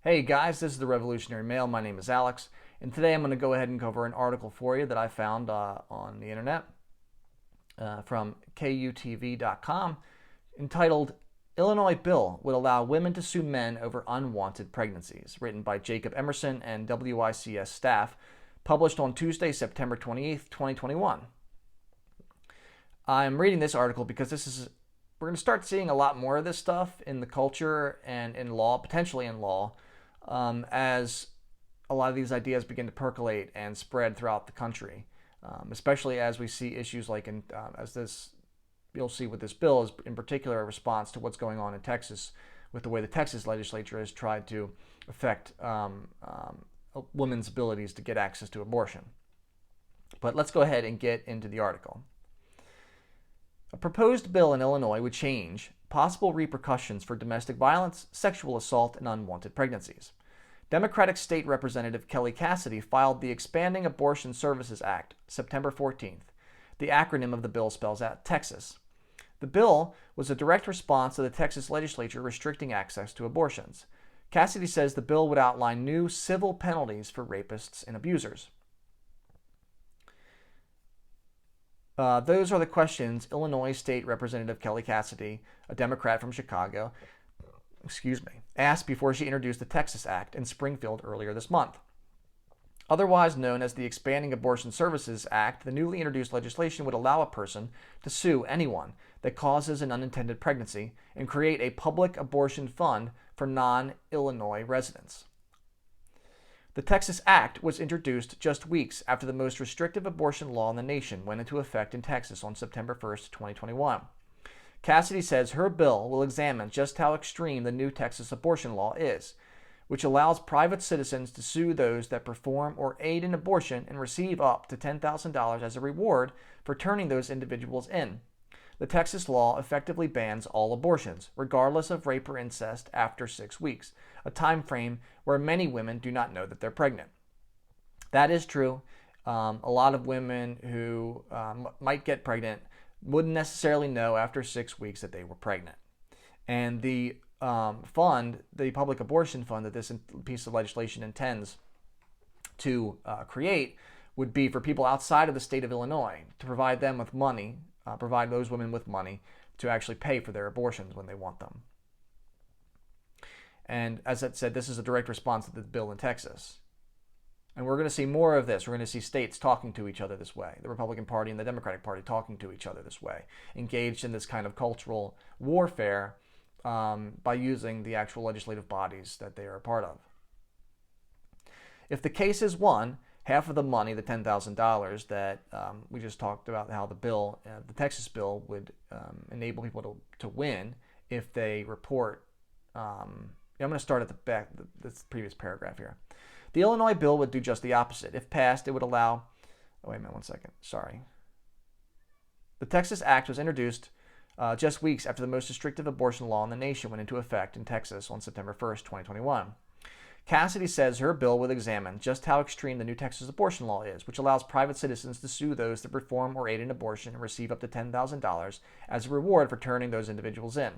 Hey guys, this is the Revolutionary Mail. My name is Alex, and today I'm going to go ahead and cover an article for you that I found on the internet from KUTV.com entitled Illinois Bill Would Allow Women to Sue Men Over Unwanted Pregnancies, written by Jacob Emerson and WICS staff, published on Tuesday, September 28th, 2021. I'm reading this article because we're going to start seeing a lot more of this stuff in the culture and in law, potentially in law, as a lot of these ideas begin to percolate and spread throughout the country, especially as we see issues like, you'll see with this bill is in particular a response to what's going on in Texas with the way the Texas legislature has tried to affect women's abilities to get access to abortion. But let's go ahead and get into the article. A proposed bill in Illinois would change possible repercussions for domestic violence, sexual assault, and unwanted pregnancies. Democratic State Representative Kelly Cassidy filed the Expanding Abortion Services Act September 14th. The acronym of the bill spells out Texas. The bill was a direct response to the Texas legislature restricting access to abortions. Cassidy says the bill would outline new civil penalties for rapists and abusers. Those are the questions Illinois State Representative Kelly Cassidy, a Democrat from Chicago, asked before she introduced the Texas Act in Springfield earlier this month. Otherwise known as the Expanding Abortion Services Act, the newly introduced legislation would allow a person to sue anyone that causes an unintended pregnancy and create a public abortion fund for non-Illinois residents. The Texas Act was introduced just weeks after the most restrictive abortion law in the nation went into effect in Texas on September 1st, 2021. Cassidy says her bill will examine just how extreme the new Texas abortion law is, which allows private citizens to sue those that perform or aid in abortion and receive up to $10,000 as a reward for turning those individuals in. The Texas law effectively bans all abortions, regardless of rape or incest, after 6 weeks, a time frame where many women do not know that they're pregnant. That is true. A lot of women who might get pregnant wouldn't necessarily know after 6 weeks that they were pregnant. And the fund, the public abortion fund that this piece of legislation intends to create would be for people outside of the state of Illinois, to provide them with money, provide those women with money to actually pay for their abortions when they want them. And as I said, this is a direct response to the bill in Texas. And we're going to see more of this. We're going to see states talking to each other this way, the Republican Party and the Democratic Party talking to each other this way, engaged in this kind of cultural warfare by using the actual legislative bodies that they are a part of. If the case is won, half of the money, the $10,000 that we just talked about, how the Texas bill would enable people to win if they report. I'm going to start at the back, this previous paragraph here. The Illinois bill would do just the opposite. If passed, it would allow. Oh, wait a minute, 1 second. Sorry. The Texas Act was introduced just weeks after the most restrictive abortion law in the nation went into effect in Texas on September 1st, 2021. Cassidy says her bill will examine just how extreme the new Texas abortion law is, which allows private citizens to sue those that perform or aid in abortion and receive up to $10,000 as a reward for turning those individuals in.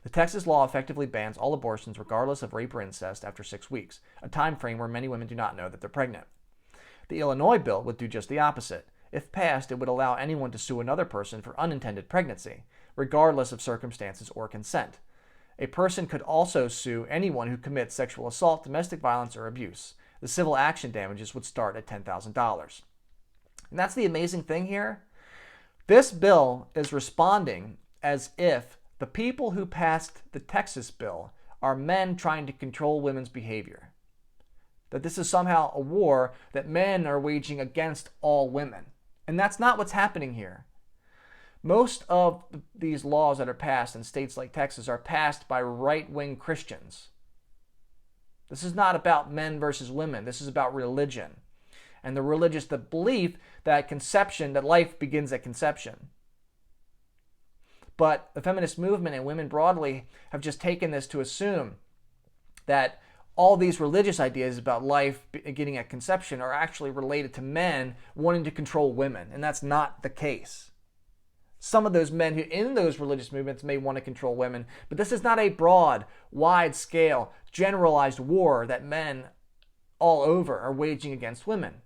The Texas law effectively bans all abortions regardless of rape or incest after 6 weeks, a time frame where many women do not know that they're pregnant. The Illinois bill would do just the opposite. If passed, it would allow anyone to sue another person for unintended pregnancy, regardless of circumstances or consent. A person could also sue anyone who commits sexual assault, domestic violence, or abuse. The civil action damages would start at $10,000. And that's the amazing thing here. This bill is responding as if the people who passed the Texas bill are men trying to control women's behavior. That this is somehow a war that men are waging against all women. And that's not what's happening here. Most of these laws that are passed in states like Texas are passed by right-wing Christians. This is not about men versus women. This is about religion. And the belief that life begins at conception. But the feminist movement and women broadly have just taken this to assume that all these religious ideas about life beginning at conception are actually related to men wanting to control women. And that's not the case. Some of those men who in those religious movements may want to control women, but this is not a broad, wide-scale, generalized war that men all over are waging against women.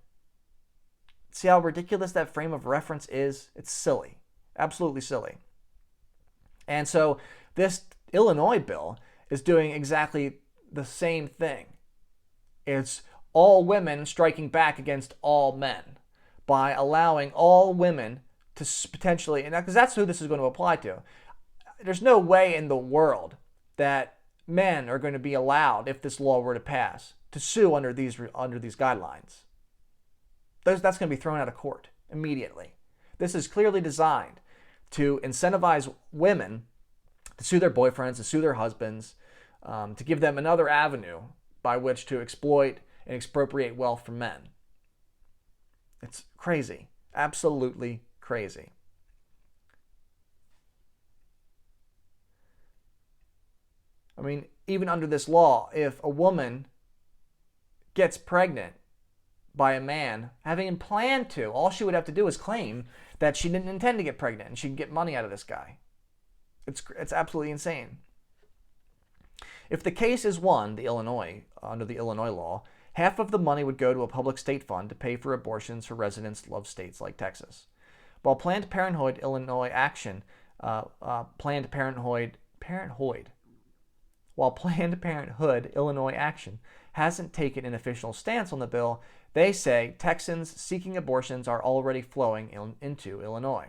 See how ridiculous that frame of reference is? It's silly. Absolutely silly. And so this Illinois bill is doing exactly the same thing. It's all women striking back against all men by allowing all women to potentially, and because that's who this is going to apply to. There's no way in the world that men are going to be allowed, if this law were to pass, to sue under these guidelines. That's going to be thrown out of court immediately. This is clearly designed to incentivize women to sue their boyfriends, to sue their husbands, to give them another avenue by which to exploit and expropriate wealth from men. It's crazy. Absolutely crazy. I mean, even under this law, if a woman gets pregnant by a man having planned to, all she would have to do is claim that she didn't intend to get pregnant and she can get money out of this guy. It's absolutely insane. If the case is won, under the Illinois law, half of the money would go to a public state fund to pay for abortions for residents of states like Texas. While Planned Parenthood Illinois action, Planned Parenthood Illinois action hasn't taken an official stance on the bill, they say Texans seeking abortions are already flowing into Illinois.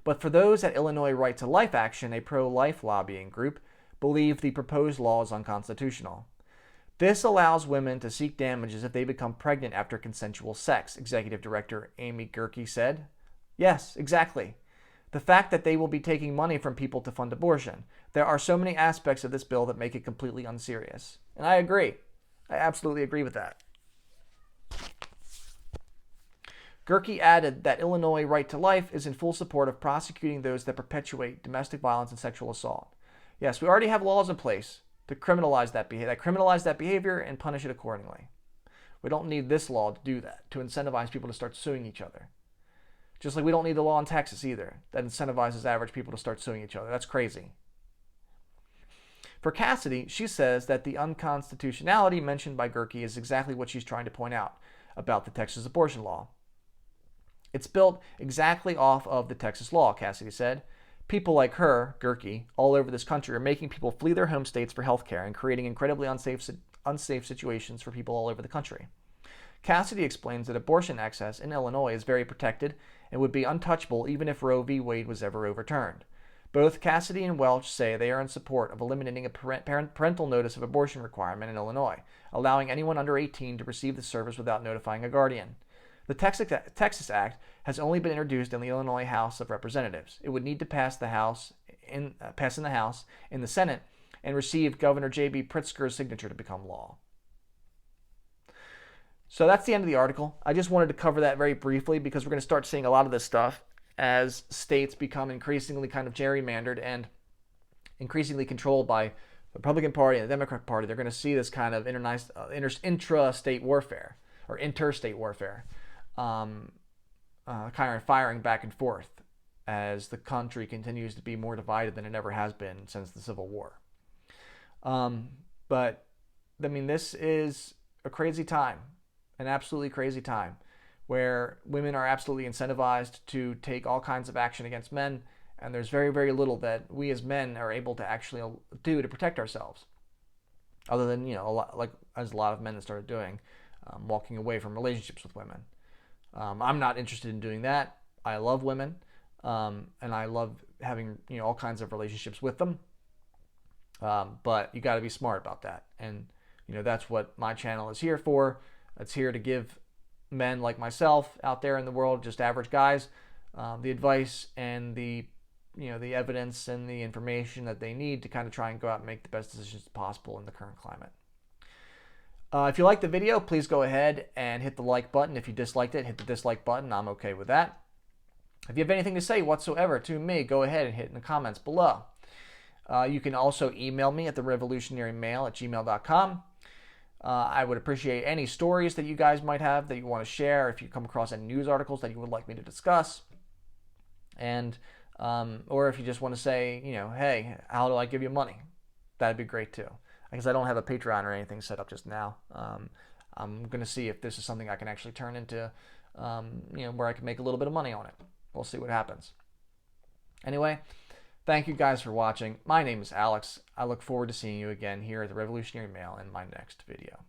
But for those at Illinois Right to Life Action, a pro-life lobbying group, believe the proposed law is unconstitutional. This allows women to seek damages if they become pregnant after consensual sex, Executive Director Amy Gerke said. Yes, exactly. The fact that they will be taking money from people to fund abortion. There are so many aspects of this bill that make it completely unserious. And I agree. I absolutely agree with that. Gerke added that Illinois Right to Life is in full support of prosecuting those that perpetuate domestic violence and sexual assault. Yes, we already have laws in place to criminalize that behavior and punish it accordingly. We don't need this law to do that, to incentivize people to start suing each other. Just like we don't need the law in Texas either that incentivizes average people to start suing each other. That's crazy. For Cassidy, she says that the unconstitutionality mentioned by Gerke is exactly what she's trying to point out about the Texas abortion law. It's built exactly off of the Texas law, Cassidy said. People like her, Gerke, all over this country are making people flee their home states for health care and creating incredibly unsafe situations for people all over the country. Cassidy explains that abortion access in Illinois is very protected and would be untouchable even if Roe v. Wade was ever overturned. Both Cassidy and Welch say they are in support of eliminating a parental notice of abortion requirement in Illinois, allowing anyone under 18 to receive the service without notifying a guardian. The Texas Act has only been introduced in the Illinois House of Representatives. It would need to pass in the House, in the Senate, and receive Governor J.B. Pritzker's signature to become law. So that's the end of the article. I just wanted to cover that very briefly because we're going to start seeing a lot of this stuff as states become increasingly kind of gerrymandered and increasingly controlled by the Republican Party and the Democrat Party. They're going to see this kind of intrastate warfare or interstate warfare. Kind of firing back and forth as the country continues to be more divided than it ever has been since the Civil War. But, I mean, this is a crazy time, an absolutely crazy time, where women are absolutely incentivized to take all kinds of action against men, and there's very, very little that we as men are able to actually do to protect ourselves. Other than, a lot of men have started doing, walking away from relationships with women. I'm not interested in doing that. I love women, and I love having all kinds of relationships with them. But you got to be smart about that, and that's what my channel is here for. It's here to give men like myself out there in the world, just average guys, the advice and the evidence and the information that they need to kind of try and go out and make the best decisions possible in the current climate. If you liked the video, please go ahead and hit the like button. If you disliked it, hit the dislike button. I'm okay with that. If you have anything to say whatsoever to me, go ahead and hit in the comments below. You can also email me at therevolutionarymail@gmail.com. I would appreciate any stories that you guys might have that you want to share. If you come across any news articles that you would like me to discuss, And or if you just want to say, hey, how do I give you money? That'd be great too. Because I don't have a Patreon or anything set up just now. I'm going to see if this is something I can actually turn into, where I can make a little bit of money on it. We'll see what happens. Anyway, thank you guys for watching. My name is Alex. I look forward to seeing you again here at the Revolutionary Mail in my next video.